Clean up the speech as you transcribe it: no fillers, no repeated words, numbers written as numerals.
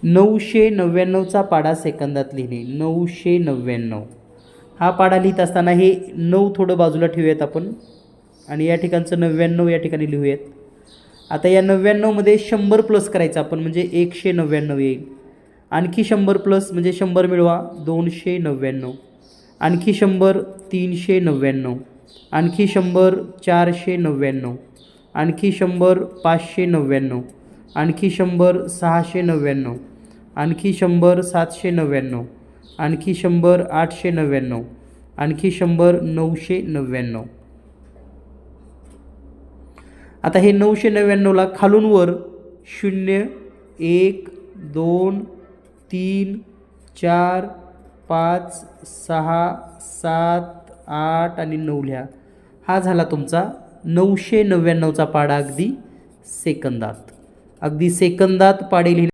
999चा पाढा सेकंदात लिहिणे. 999 हा पाढा लिहित असताना हे 9 थोडं बाजूला ठेवूयात आपण आणि या ठिकाणचं 99 या ठिकाणी लिहूयात. आता या 99मध्ये 100 प्लस करायचं आपण म्हणजे 199 येईल. आणखी 100 प्लस म्हणजे 100 मिळवा 299. आणखी 100 399. आणखी 100 499. आणखी 100 599. आणखी 100 699. आणखी 100 799. आणखी 100 899. आणखी 100 999. आता हे 999ला खालून वर 0 1 2 3 4 5 6 7 8 आणि 9 लिहा. हा झाला तुमचा 999चा पाढा अगदी सेकंदात. अगदी सेकंदात पाढे लिहिले.